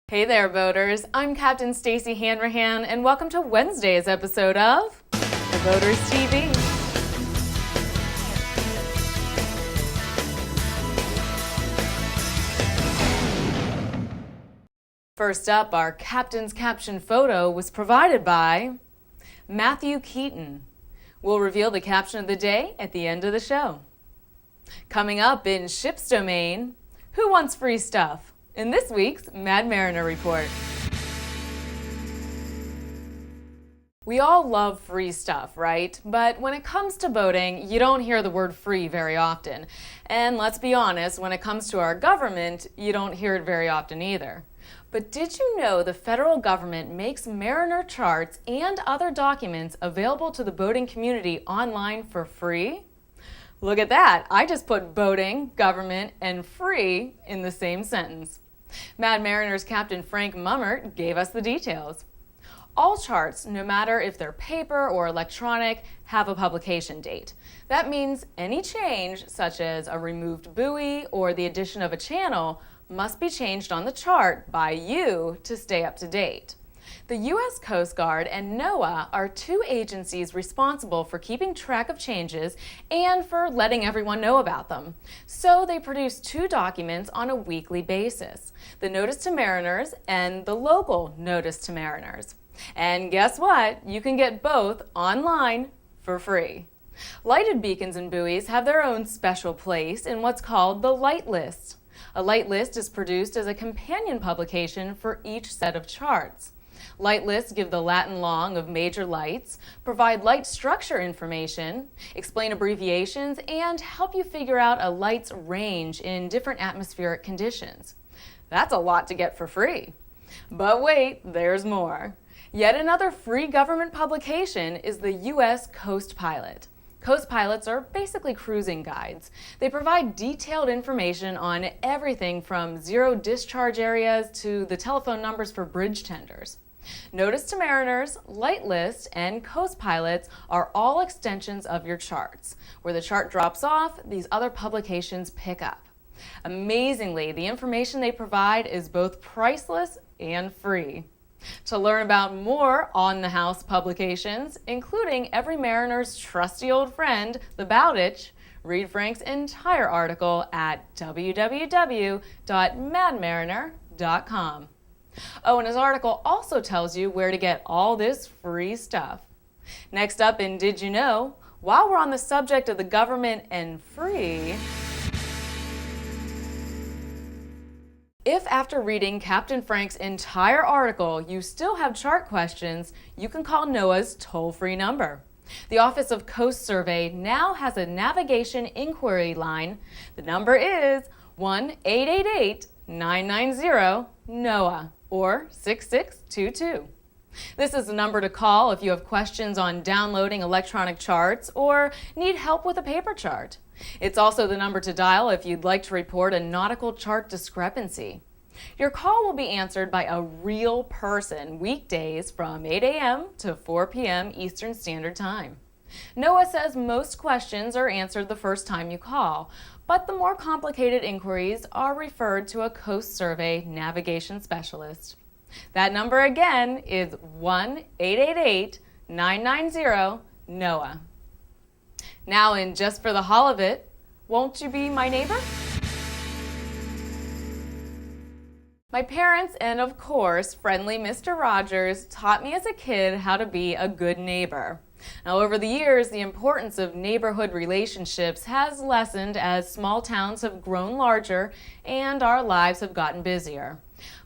Hey there, voters. I'm Captain Stacey Hanrahan, and welcome to Wednesday's episode of The Voters TV. First up, our Captain's Caption photo was provided by Matthew Keaton. We'll reveal the caption of the day at the end of the show. Coming up in Ship's Domain, who wants free stuff? In this week's Mad Mariner Report. We all love free stuff, right? But when it comes to voting, you don't hear the word free very often. And let's be honest, when it comes to our government, you don't hear it very often either. But did you know the federal government makes Mariner charts and other documents available to the voting community online for free? Look at that, I just put voting, government, and free in the same sentence. Mad Mariner's Captain Frank Mummert gave us the details. All charts, no matter if they're paper or electronic, have a publication date. That means any change, such as a removed buoy or the addition of a channel, must be changed on the chart by you to stay up to date. The U.S. Coast Guard and NOAA are two agencies responsible for keeping track of changes and for letting everyone know about them. So they produce two documents on a weekly basis, the Notice to Mariners and the local Notice to Mariners. And guess what? You can get both online for free. Lighted beacons and buoys have their own special place in what's called the light list. A light list is produced as a companion publication for each set of charts. Light lists give the Latin long of major lights, provide light structure information, explain abbreviations, and help you figure out a light's range in different atmospheric conditions. That's a lot to get for free. But wait, there's more. Yet another free government publication is the U.S. Coast Pilot. Coast pilots are basically cruising guides. They provide detailed information on everything from zero discharge areas to the telephone numbers for bridge tenders. Notice to Mariners, Light List, and Coast Pilots are all extensions of your charts. Where the chart drops off, these other publications pick up. Amazingly, the information they provide is both priceless and free. To learn about more on-the-house publications, including every mariner's trusty old friend, the Bowditch, read Frank's entire article at www.madmariner.com. Oh, and his article also tells you where to get all this free stuff. Next up in Did You Know, while we're on the subject of the government and free, if after reading Captain Frank's entire article you still have chart questions, you can call NOAA's toll-free number. The Office of Coast Survey now has a navigation inquiry line. The number is 1-888-990-NOAA or 6622. This is the number to call if you have questions on downloading electronic charts or need help with a paper chart. It's also the number to dial if you'd like to report a nautical chart discrepancy. Your call will be answered by a real person weekdays from 8 a.m. to 4 p.m. Eastern Standard Time. NOAA says most questions are answered the first time you call, but the more complicated inquiries are referred to a Coast Survey navigation specialist. That number again is 1-888-990-NOAA. Now in Just for the Hall of It, won't you be my neighbor? My parents and, of course, friendly Mr. Rogers taught me as a kid how to be a good neighbor. Now, over the years, the importance of neighborhood relationships has lessened as small towns have grown larger and our lives have gotten busier.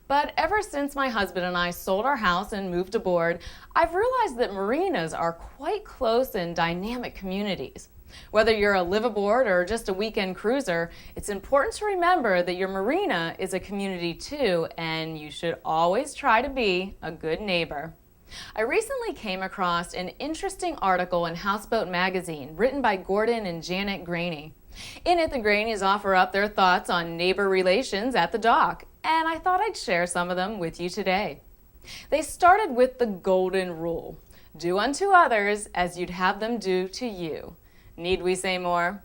But ever since my husband and I sold our house and moved aboard, I've realized that marinas are quite close and dynamic communities. Whether you're a live-aboard or just a weekend cruiser, it's important to remember that your marina is a community too, and you should always try to be a good neighbor. I recently came across an interesting article in Houseboat magazine written by Gordon and Janet Graney. In it, the Graneys offer up their thoughts on neighbor relations at the dock, and I thought I'd share some of them with you today. They started with the golden rule: do unto others as you'd have them do to you. Need we say more?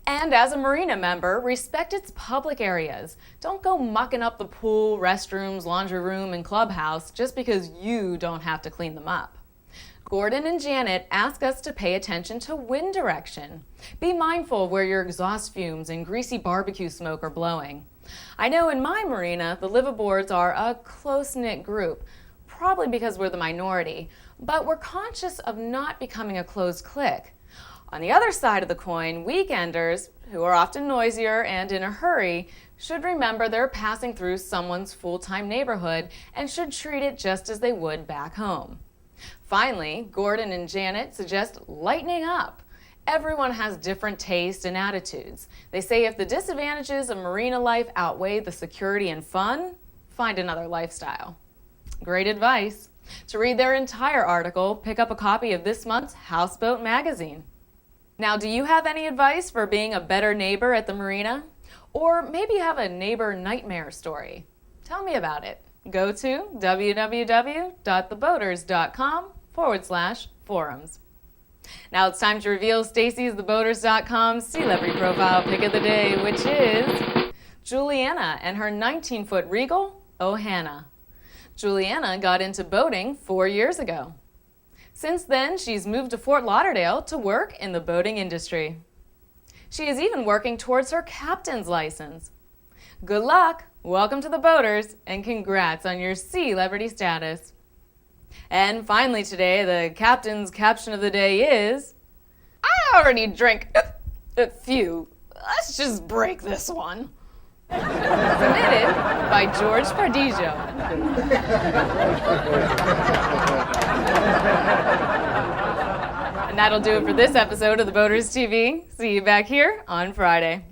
And as a Marina member, respect its public areas. Don't go mucking up the pool, restrooms, laundry room, and clubhouse just because you don't have to clean them up. Gordon and Janet ask us to pay attention to wind direction. Be mindful of where your exhaust fumes and greasy barbecue smoke are blowing. I know in my marina, the liveaboards are a close-knit group, probably because we're the minority, but we're conscious of not becoming a closed clique. On the other side of the coin, weekenders, who are often noisier and in a hurry, should remember they're passing through someone's full-time neighborhood and should treat it just as they would back home. Finally, Gordon and Janet suggest lightening up. Everyone has different tastes and attitudes. They say if the disadvantages of marina life outweigh the security and fun, find another lifestyle. Great advice. To read their entire article, pick up a copy of this month's Houseboat magazine. Now, do you have any advice for being a better neighbor at the marina? Or maybe you have a neighbor nightmare story. Tell me about it. Go to www.theboaters.com/forums. Now it's time to reveal Stacey's theboaters.com Sealebrity profile pick of the day, which is Juliana and her 19-foot Regal Ohana. Juliana got into boating 4 years ago. Since then, she's moved to Fort Lauderdale to work in the boating industry. She is even working towards her captain's license. Good luck, welcome to the Boaters, and congrats on your Sealebrity status. And finally today, the captain's caption of the day is, I already drank a few. Let's just break this one. Submitted by George Pardijo. And that'll do it for this episode of the Boaters TV. See you back here on Friday.